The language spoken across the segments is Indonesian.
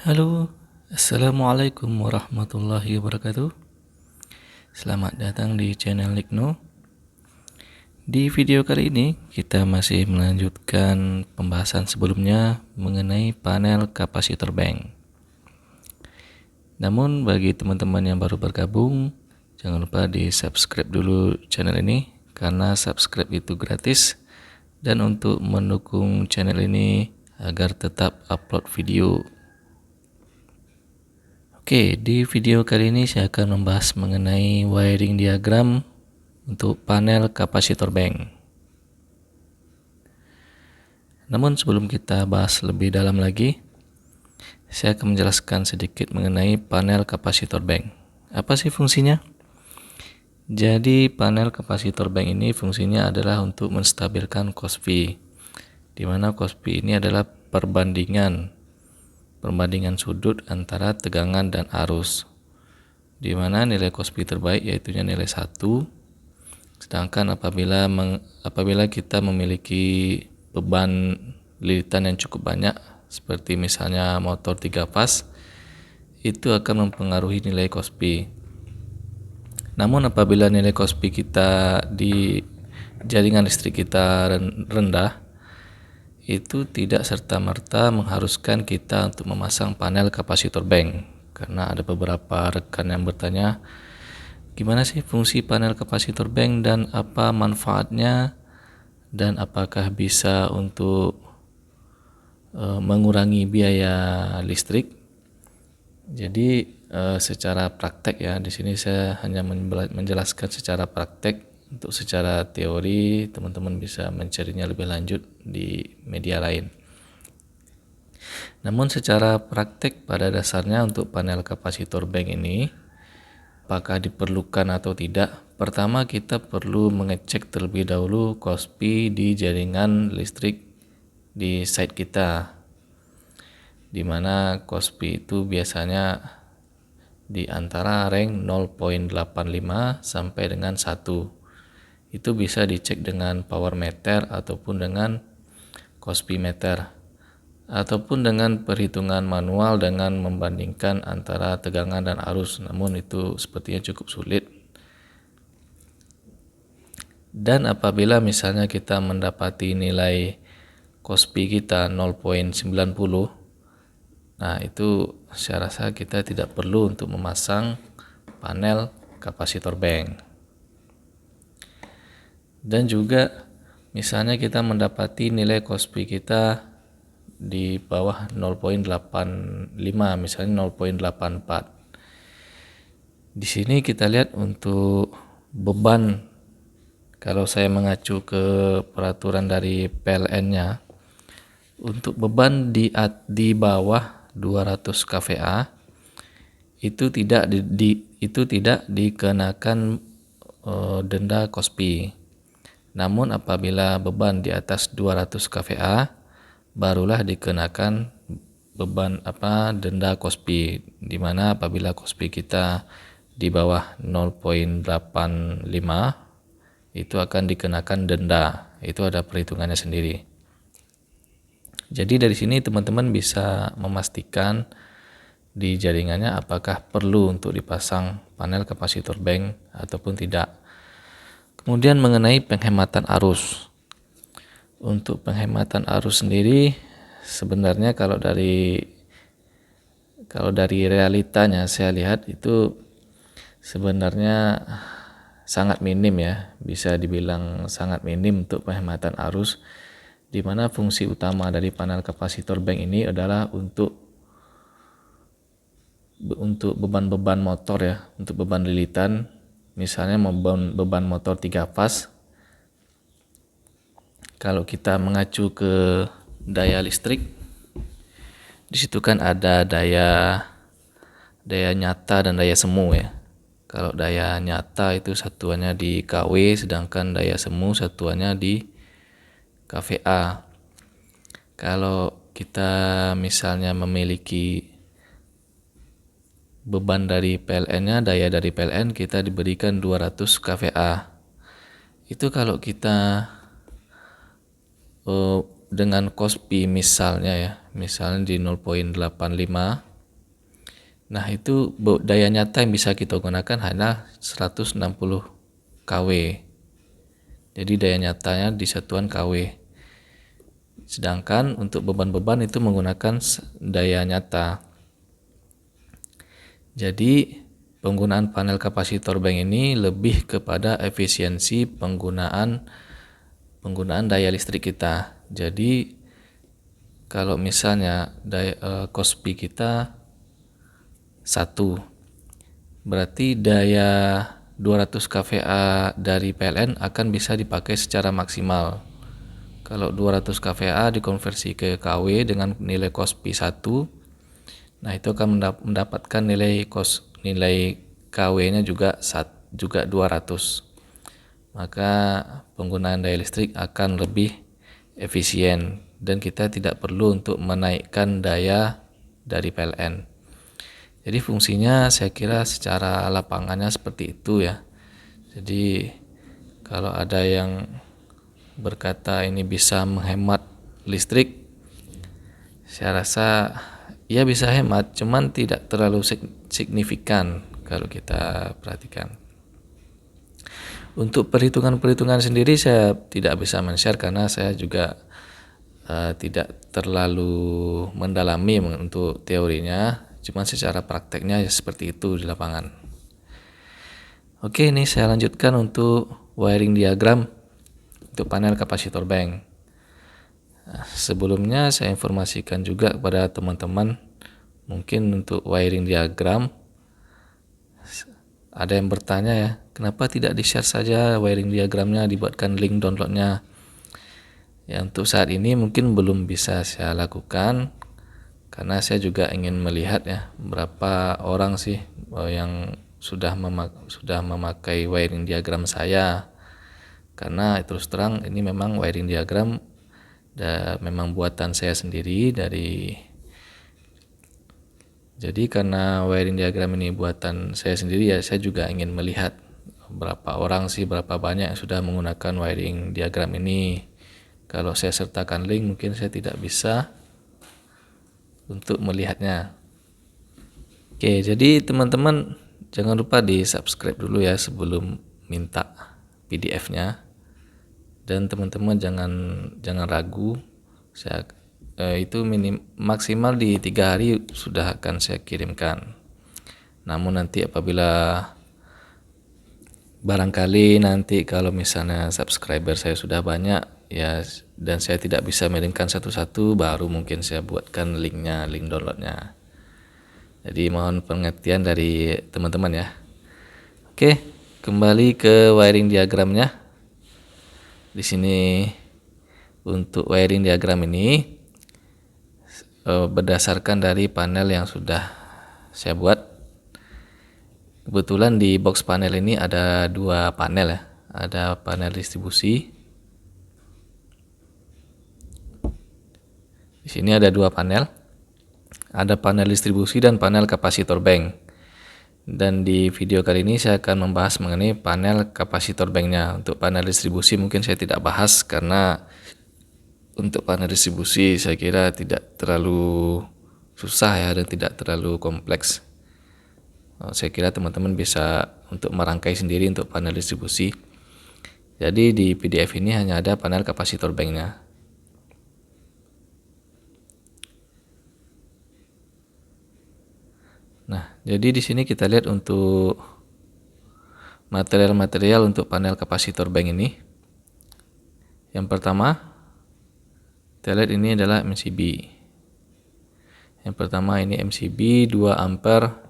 Halo, Assalamualaikum warahmatullahi wabarakatuh. Selamat datang di channel Ligno. Di video kali ini kita masih melanjutkan pembahasan sebelumnya mengenai panel kapasitor bank. Namun bagi teman-teman yang baru bergabung, jangan lupa di subscribe dulu channel ini karena subscribe itu gratis. Dan untuk mendukung channel ini agar tetap upload video. Oke, di video kali ini saya akan membahas mengenai wiring diagram untuk panel kapasitor bank. Namun sebelum kita bahas lebih dalam lagi, saya akan menjelaskan sedikit mengenai panel kapasitor bank. Apa sih fungsinya? Jadi panel kapasitor bank ini fungsinya adalah untuk menstabilkan Kospi, di mana Kospi ini adalah perbandingan sudut antara tegangan dan arus, di mana nilai Kospi terbaik yaitu nilai 1. Sedangkan apabila kita memiliki beban lilitan yang cukup banyak, seperti misalnya motor 3 fas, itu akan mempengaruhi nilai Kospi. Namun apabila nilai Kospi kita di jaringan listrik kita rendah, itu tidak serta-merta mengharuskan kita untuk memasang panel kapasitor bank, karena ada beberapa rekan yang bertanya, gimana sih fungsi panel kapasitor bank dan apa manfaatnya, dan apakah bisa untuk mengurangi biaya listrik. Jadi secara praktek ya, di sini saya hanya menjelaskan secara praktek. Untuk secara teori teman-teman bisa mencarinya lebih lanjut di media lain. Namun secara praktek pada dasarnya untuk panel kapasitor bank ini, apakah diperlukan atau tidak? Pertama kita perlu mengecek terlebih dahulu Kospi di jaringan listrik di site kita, di mana Kospi itu biasanya di antara rank 0.85 sampai dengan 1. Itu bisa dicek dengan power meter ataupun dengan Kospi meter, ataupun dengan perhitungan manual dengan membandingkan antara tegangan dan arus, namun itu sepertinya cukup sulit. Dan apabila misalnya kita mendapati nilai Kospi kita 0.90, nah itu saya rasa kita tidak perlu untuk memasang panel kapasitor bank. Dan juga misalnya kita mendapati nilai Kospi kita di bawah 0.85, misalnya 0.84. Di sini kita lihat untuk beban, kalau saya mengacu ke peraturan dari PLN-nya, untuk beban di bawah 200 kVA itu tidak dikenakan denda Kospi. Namun apabila beban di atas 200 kVA barulah dikenakan denda Kospi, di mana apabila Kospi kita di bawah 0.85 itu akan dikenakan denda. Itu ada perhitungannya sendiri. Jadi dari sini teman-teman bisa memastikan di jaringannya apakah perlu untuk dipasang panel kapasitor bank ataupun tidak. Kemudian mengenai penghematan arus. Untuk penghematan arus sendiri sebenarnya kalau dari realitanya saya lihat itu sebenarnya sangat minim ya, bisa dibilang sangat minim untuk penghematan arus, di mana fungsi utama dari panel kapasitor bank ini adalah untuk beban-beban motor ya, untuk beban lilitan. Misalnya beban motor 3 fas, kalau kita mengacu ke daya listrik, di situ kan ada daya nyata dan daya semu ya. Kalau daya nyata itu satuannya di kW, sedangkan daya semu satuannya di kVA. Kalau kita misalnya memiliki beban dari PLN-nya, daya dari PLN kita diberikan 200 kVA. Itu kalau kita dengan Kospi misalnya di 0.85, Nah, itu daya nyata yang bisa kita gunakan hanya 160 kW. Jadi daya nyatanya di satuan kW. Sedangkan untuk beban-beban itu menggunakan daya nyata. Jadi penggunaan panel kapasitor bank ini lebih kepada efisiensi penggunaan daya listrik kita. Jadi kalau misalnya cost P kita 1, berarti daya 200 kVA dari PLN akan bisa dipakai secara maksimal. Kalau 200 kVA dikonversi ke kW dengan nilai cost P 1, nah itu akan mendapatkan nilai kW-nya juga 200. Maka penggunaan daya listrik akan lebih efisien dan kita tidak perlu untuk menaikkan daya dari PLN. Jadi fungsinya saya kira secara lapangannya seperti itu ya. Jadi kalau ada yang berkata ini bisa menghemat listrik, saya rasa ya bisa hemat, cuman tidak terlalu signifikan kalau kita perhatikan. Untuk perhitungan-perhitungan sendiri saya tidak bisa men-share karena saya juga tidak terlalu mendalami untuk teorinya, cuma secara prakteknya ya seperti itu di lapangan. Oke, ini saya lanjutkan untuk wiring diagram untuk panel kapasitor bank. Nah, sebelumnya saya informasikan juga kepada teman-teman, mungkin untuk wiring diagram ada yang bertanya ya, kenapa tidak di-share saja wiring diagramnya, dibuatkan link downloadnya. Ya, untuk saat ini mungkin belum bisa saya lakukan karena saya juga ingin melihat ya berapa orang sih yang sudah memakai wiring diagram saya. Karena terus terang ini memang wiring diagram memang buatan saya sendiri jadi karena wiring diagram ini buatan saya sendiri ya, saya juga ingin melihat berapa banyak yang sudah menggunakan wiring diagram ini. Kalau saya sertakan link mungkin saya tidak bisa untuk melihatnya. Oke, jadi teman-teman jangan lupa di subscribe dulu ya sebelum minta PDF-nya. Dan teman-teman jangan ragu, saya itu maksimal di 3 hari sudah akan saya kirimkan. Namun nanti apabila barangkali nanti kalau misalnya subscriber saya sudah banyak ya dan saya tidak bisa mengirimkan satu-satu, baru mungkin saya buatkan link downloadnya. Jadi mohon pengertian dari teman-teman ya. Oke, kembali ke wiring diagramnya. Di sini untuk wiring diagram ini berdasarkan dari panel yang sudah saya buat. Kebetulan di box panel ini ada 2 panel ya. Ada panel distribusi. Di sini ada 2 panel. Ada panel distribusi dan panel kapasitor bank. Dan di video kali ini saya akan membahas mengenai panel kapasitor banknya. Untuk panel distribusi mungkin saya tidak bahas karena untuk panel distribusi saya kira tidak terlalu susah ya dan tidak terlalu kompleks. Saya kira teman-teman bisa untuk merangkai sendiri untuk panel distribusi. Jadi di PDF ini hanya ada panel kapasitor banknya. Nah, jadi di sini kita lihat untuk material-material untuk panel kapasitor bank ini. Yang pertama, kita lihat ini adalah MCB. Yang pertama ini MCB 2 ampere.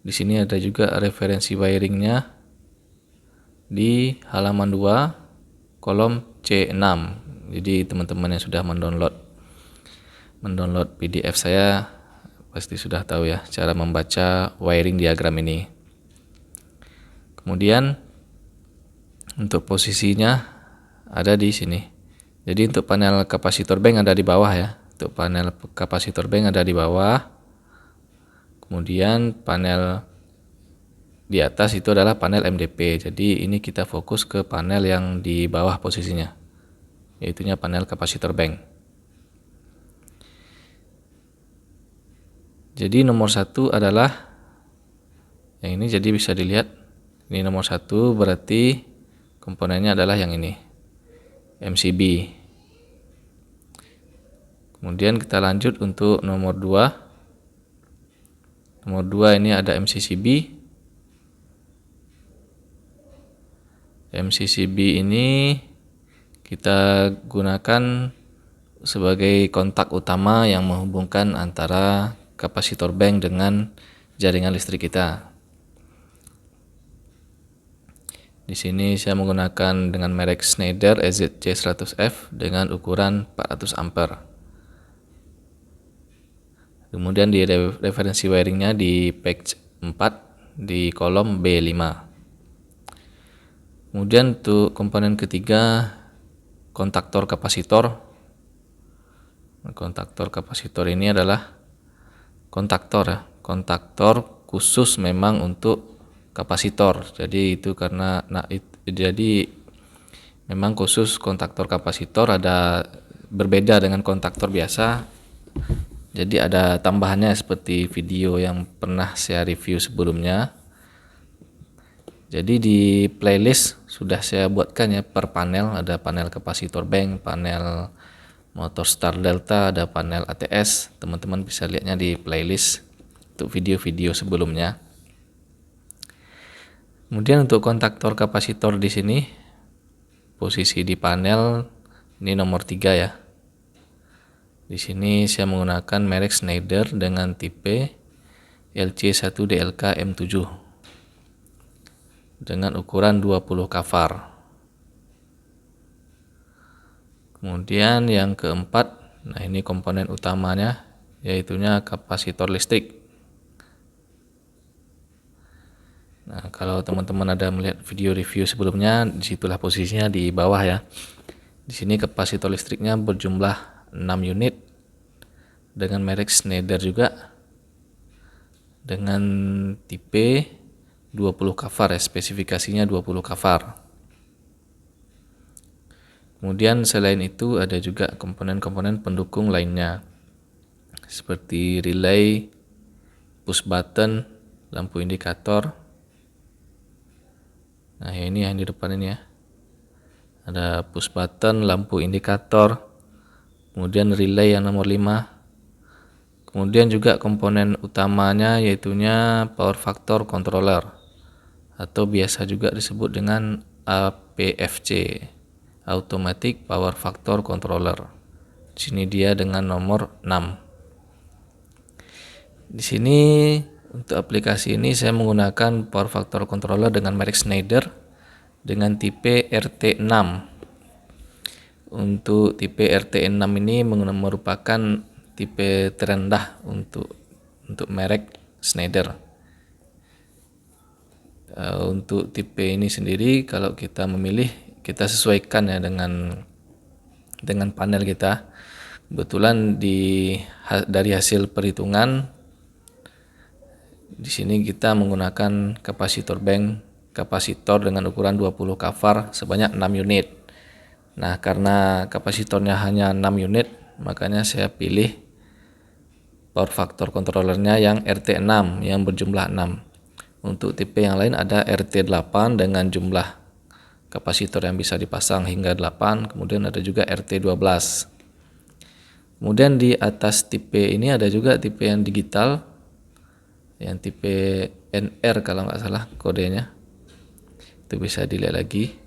Di sini ada juga referensi wiringnya di halaman 2 kolom C6. Jadi teman-teman yang sudah mendownload PDF saya pasti sudah tahu ya cara membaca wiring diagram ini. Kemudian untuk posisinya ada di sini. Jadi untuk panel kapasitor bank ada di bawah ya. Untuk panel kapasitor bank ada di bawah. Kemudian panel di atas itu adalah panel MDP. Jadi ini kita fokus ke panel yang di bawah posisinya, yaitunya panel kapasitor bank. Jadi nomor 1 adalah Yang ini jadi bisa dilihat, ini nomor 1 berarti komponennya adalah yang ini, MCB. Kemudian kita lanjut untuk nomor 2. Nomor 2 ini ada MCCB. MCCB ini kita gunakan sebagai kontak utama yang menghubungkan antara kapasitor bank dengan jaringan listrik kita. Di sini saya menggunakan dengan merek Schneider EZC100F dengan ukuran 400 ampere. Kemudian di referensi wiringnya di page 4 di kolom B5. Kemudian untuk komponen ketiga, kontaktor kapasitor. Kontaktor kapasitor ini adalah kontaktor khusus memang untuk kapasitor. Jadi itu karena jadi memang khusus kontaktor kapasitor, ada berbeda dengan kontaktor biasa. Jadi ada tambahannya seperti video yang pernah saya review sebelumnya. Jadi di playlist sudah saya buatkan ya per panel, ada panel kapasitor bank, panel motor start delta, ada panel ATS. Teman-teman bisa lihatnya di playlist untuk video-video sebelumnya. Kemudian untuk kontaktor kapasitor di sini posisi di panel ini nomor 3 ya. Di sini saya menggunakan merek Schneider dengan tipe LC1DLK M7 dengan ukuran 20 kvar. Kemudian yang keempat, nah ini komponen utamanya, yaitunya kapasitor listrik. Nah, kalau teman-teman ada melihat video review sebelumnya, disitulah posisinya di bawah ya. Di sini kapasitor listriknya berjumlah 6 unit dengan merek Schneider juga, dengan tipe 20 kvar ya, spesifikasinya 20 kvar. Kemudian selain itu ada juga komponen-komponen pendukung lainnya seperti relay, push button, lampu indikator. Nah ini yang di depan ini ya, ada push button, lampu indikator, kemudian relay yang nomor 5. Kemudian juga komponen utamanya yaitunya power factor controller atau biasa juga disebut dengan APFC, Automatic Power Factor Controller. Di sini dia dengan nomor 6. Di sini untuk aplikasi ini saya menggunakan power factor controller dengan merek Schneider dengan tipe RT6. Untuk tipe RT6 ini merupakan tipe terendah untuk merek Schneider. Untuk tipe ini sendiri kalau kita memilih, kita sesuaikan ya dengan panel kita. Kebetulan dari hasil perhitungan di sini kita menggunakan kapasitor dengan ukuran 20 kvar sebanyak 6 unit. Nah, karena kapasitornya hanya 6 unit, makanya saya pilih power factor controllernya yang RT6 yang berjumlah 6. Untuk tipe yang lain ada RT8 dengan jumlah kapasitor yang bisa dipasang hingga 8, kemudian ada juga RT12. Kemudian di atas tipe ini ada juga tipe yang digital, yang tipe NR kalau nggak salah kodenya. Itu bisa dilihat lagi.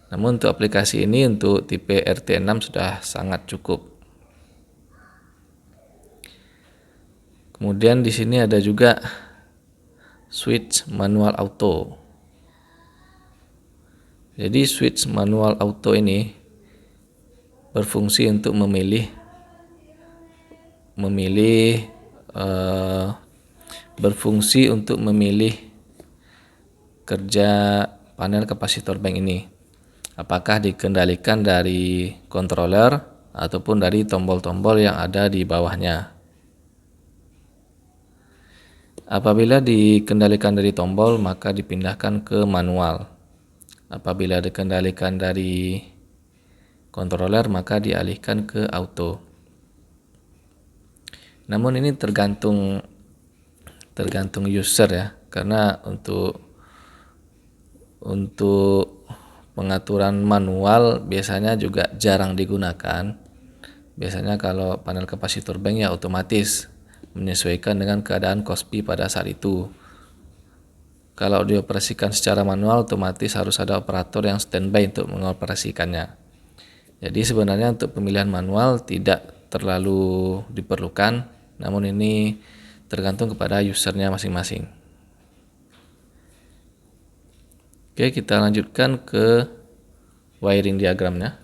Namun untuk aplikasi ini untuk tipe RT6 sudah sangat cukup. Kemudian di sini ada juga switch manual auto. Jadi switch manual auto ini berfungsi untuk memilih kerja panel kapasitor bank ini. Apakah dikendalikan dari controller ataupun dari tombol-tombol yang ada di bawahnya. Apabila dikendalikan dari tombol, maka dipindahkan ke manual. Apabila dikendalikan dari controller, maka dialihkan ke auto. Namun ini tergantung user ya. karena untuk pengaturan manual biasanya juga jarang digunakan. Biasanya kalau panel kapasitor bank ya otomatis menyesuaikan dengan keadaan KOSPI pada saat itu. Kalau dioperasikan secara manual, otomatis harus ada operator yang standby untuk mengoperasikannya. Jadi sebenarnya untuk pemilihan manual tidak terlalu diperlukan, namun ini tergantung kepada usernya masing-masing. Oke, kita lanjutkan ke wiring diagramnya.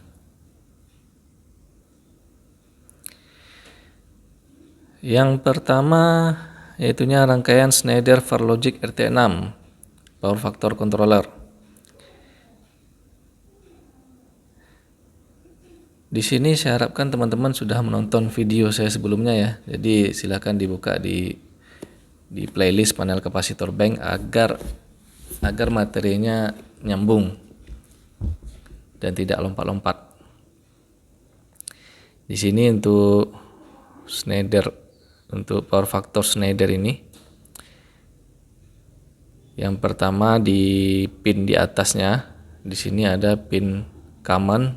Yang pertama yaitunya rangkaian Schneider Farlogic RT6 Power Factor Controller. Di sini saya harapkan teman-teman sudah menonton video saya sebelumnya ya. Jadi silakan dibuka di playlist panel kapasitor bank agar materinya nyambung dan tidak lompat-lompat. Di sini untuk power factor Schneider ini, yang pertama di pin di atasnya, di sini ada pin common,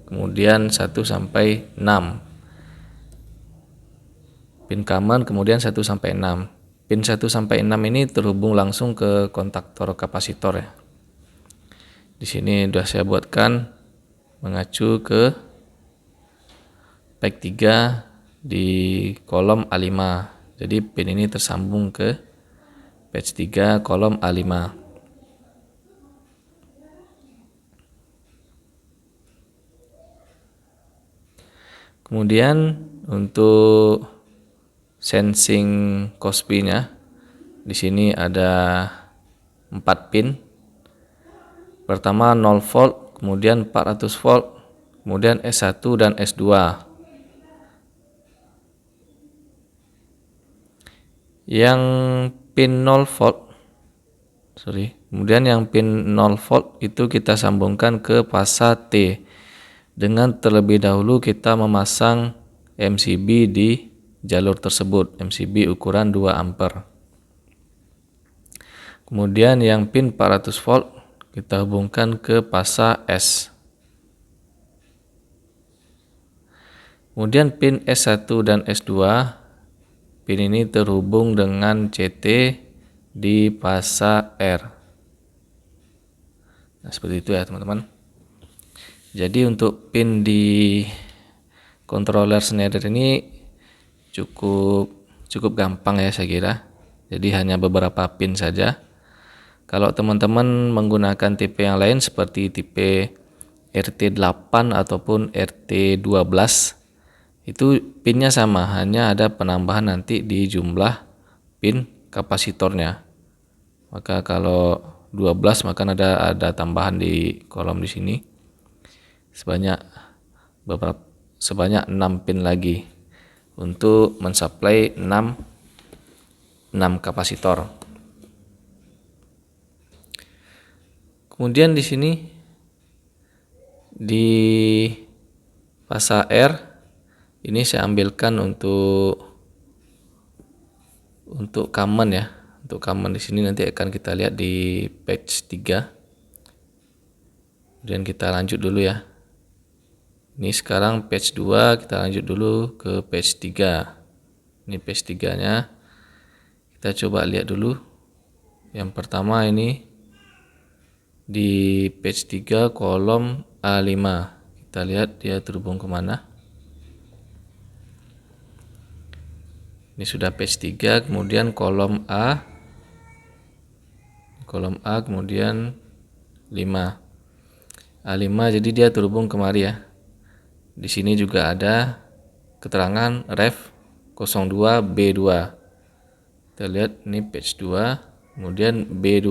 kemudian 1 sampai 6. Pin common kemudian 1 sampai 6. Pin 1 sampai 6 ini terhubung langsung ke kontaktor kapasitor ya. Di sini sudah saya buatkan mengacu ke pack 3 di kolom A5. Jadi pin ini tersambung ke patch 3 kolom A5. Kemudian untuk sensing KOSPI-nya, di sini ada 4 pin. Pertama 0 volt, kemudian 400 volt, kemudian S1 dan S2. Yang pin 0 volt, kemudian yang pin 0 volt itu kita sambungkan ke fasa T. Dengan terlebih dahulu kita memasang MCB di jalur tersebut, MCB ukuran 2 ampere. Kemudian yang pin 400 volt kita hubungkan ke fasa S. Kemudian pin S1 dan S2, pin ini terhubung dengan CT di fasa R. Nah, seperti itu ya teman-teman. Jadi untuk pin di controller Schneider ini cukup gampang ya saya kira. Jadi hanya beberapa pin saja. Kalau teman-teman menggunakan tipe yang lain seperti tipe RT8 ataupun RT12, itu pinnya sama, hanya ada penambahan nanti di jumlah pin kapasitornya. Maka kalau 12 maka ada tambahan di kolom di sini sebanyak 6 pin lagi untuk mensuplai 6 kapasitor. Kemudian di sini di fasa R ini saya ambilkan untuk common ya. Untuk common di sini nanti akan kita lihat di patch 3. Kemudian kita lanjut dulu ya. Ini sekarang patch 2, kita lanjut dulu ke patch 3. Ini patch 3-nya. Kita coba lihat dulu. Yang pertama ini di patch 3 kolom A5. Kita lihat dia terhubung kemana. Ini sudah patch 3, kemudian kolom A kemudian 5. A5 jadi dia terhubung kemari ya. Di sini juga ada keterangan ref 02B2. Kita lihat ini patch 2, kemudian B2.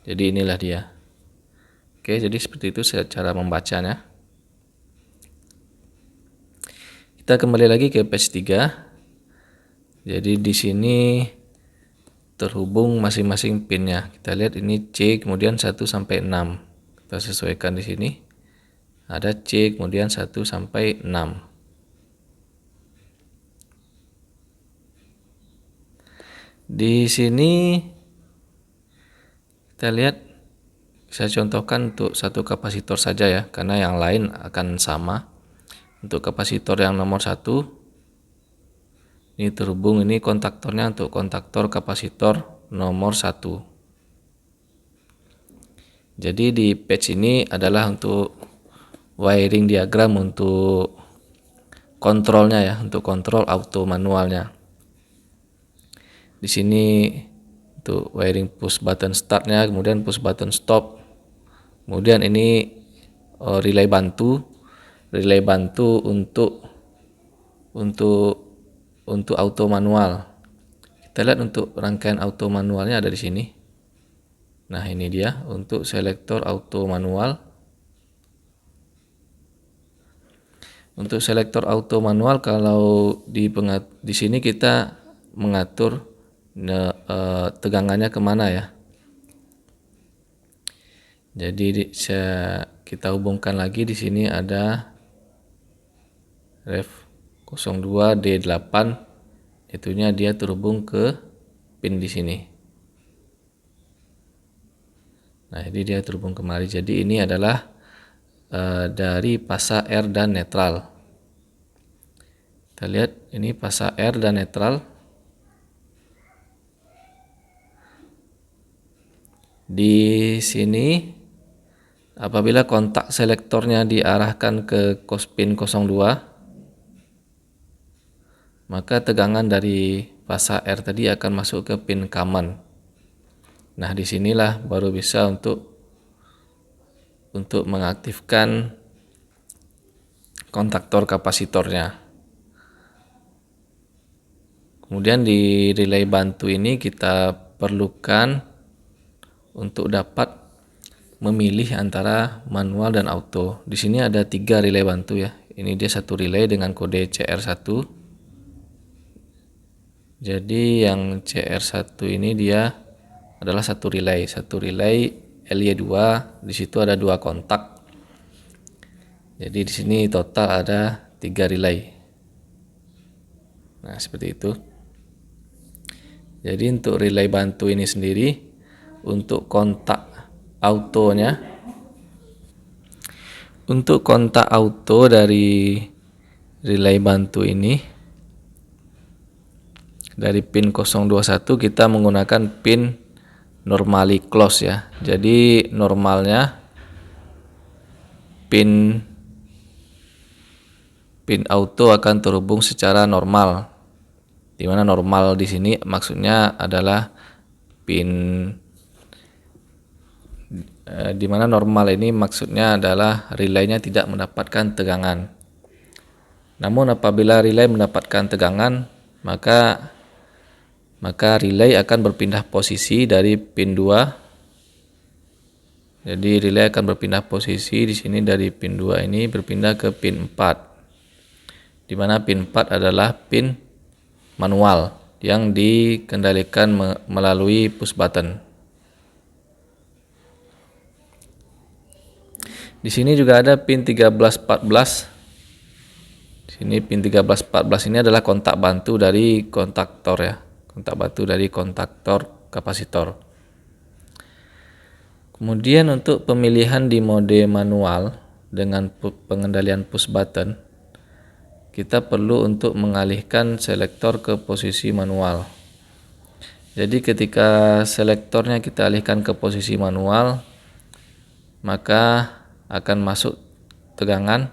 Jadi inilah dia. Oke, jadi seperti itu cara membacanya. Kita kembali lagi ke patch 3. Jadi di sini terhubung masing-masing pinnya. Kita lihat ini C kemudian 1 sampai 6. Kita sesuaikan di sini. Ada C kemudian 1 sampai 6. Di sini kita lihat, saya contohkan untuk satu kapasitor saja ya, karena yang lain akan sama. Untuk kapasitor yang nomor 1, ini terhubung, ini kontaktornya untuk kontaktor kapasitor nomor 1. Jadi di page ini adalah untuk wiring diagram untuk kontrolnya ya, untuk kontrol auto manualnya. Di sini untuk wiring push button startnya, kemudian push button stop. Kemudian ini relay bantu untuk auto manual. Kita lihat untuk rangkaian auto manualnya ada di sini. Nah, ini dia untuk selektor auto manual. Untuk selektor auto manual, kalau di sini kita mengatur tegangannya kemana ya. Jadi kita hubungkan lagi, di sini ada ref 02D8, itunya dia terhubung ke pin di sini. Nah, ini dia terhubung kemari. Jadi ini adalah dari pasa R dan netral. Kita lihat ini pasa R dan netral. Di sini apabila kontak selektornya diarahkan ke pin 02, maka tegangan dari pasa R tadi akan masuk ke pin common. Nah, disinilah baru bisa untuk mengaktifkan kontaktor kapasitornya. Kemudian di relay bantu ini kita perlukan untuk dapat memilih antara manual dan auto. Di sini ada 3 relay bantu ya. Ini dia satu relay dengan kode CR1. Jadi yang CR1 ini dia adalah satu relay LY2. Di situ ada 2 kontak. Jadi di sini total ada 3 relay. Nah, seperti itu. Jadi untuk relay bantu ini sendiri, untuk kontak autonya, untuk kontak auto dari relay bantu ini, dari pin 021 kita menggunakan pin normally close ya. Jadi normalnya pin auto akan terhubung secara normal. Di mana normal di sini maksudnya adalah pin di mana normal ini maksudnya adalah relaynya tidak mendapatkan tegangan. Namun apabila relay mendapatkan tegangan, maka relay akan berpindah posisi dari pin 2. Jadi relay akan berpindah posisi di sini dari pin 2 ini berpindah ke pin 4. Di mana pin 4 adalah pin manual yang dikendalikan melalui push button. Di sini juga ada pin 1314. Di sini pin 1314 ini adalah kontak bantu dari kontaktor ya. Kontak bantu dari kontaktor kapasitor. Kemudian untuk pemilihan di mode manual dengan pengendalian push button, kita perlu untuk mengalihkan selektor ke posisi manual. Jadi ketika selektornya kita alihkan ke posisi manual, maka akan masuk tegangan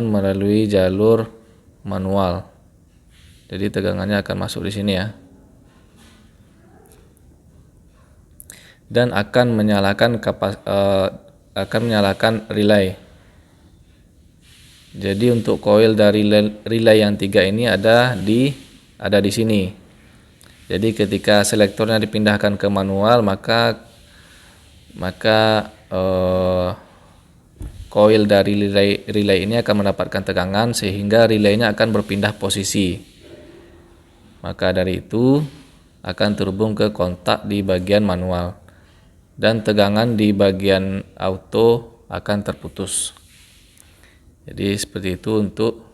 melalui jalur manual. Jadi tegangannya akan masuk di sini ya. Dan akan menyalakan relay. Jadi untuk coil dari relay yang 3 ini ada di sini. Jadi ketika selektornya dipindahkan ke manual, maka coil dari relay ini akan mendapatkan tegangan sehingga relaynya akan berpindah posisi. Maka dari itu akan terhubung ke kontak di bagian manual dan tegangan di bagian auto akan terputus. Jadi seperti itu untuk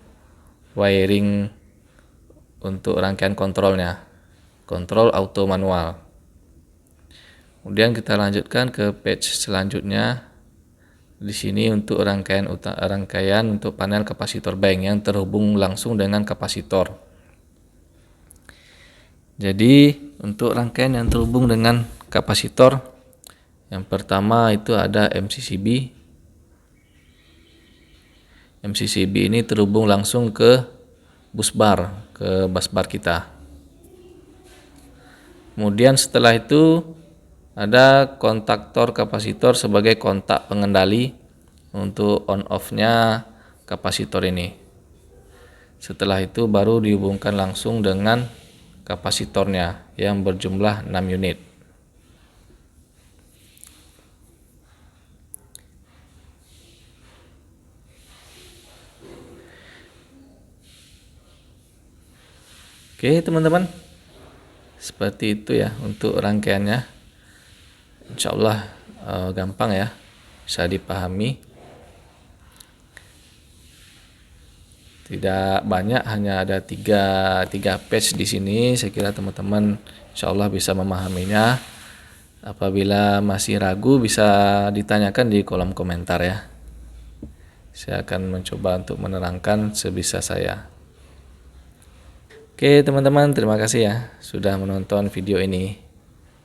wiring untuk rangkaian kontrolnya, kontrol auto manual. Kemudian kita lanjutkan ke page selanjutnya. Di sini untuk rangkaian untuk panel kapasitor bank yang terhubung langsung dengan kapasitor. Jadi untuk rangkaian yang terhubung dengan kapasitor, yang pertama itu ada MCCB. MCCB ini terhubung langsung ke busbar, ke busbar kita. Kemudian setelah itu ada kontaktor kapasitor sebagai kontak pengendali untuk on off-nya kapasitor ini. Setelah itu baru dihubungkan langsung dengan kapasitornya yang berjumlah 6 unit. Oke teman-teman, seperti itu ya untuk rangkaiannya. Insya Allah gampang ya, bisa dipahami. Tidak banyak, hanya ada tiga page di sini. Saya kira teman-teman insya Allah bisa memahaminya. Apabila masih ragu bisa ditanyakan di kolom komentar ya. Saya akan mencoba untuk menerangkan sebisa saya. Oke teman-teman, terima kasih ya sudah menonton video ini.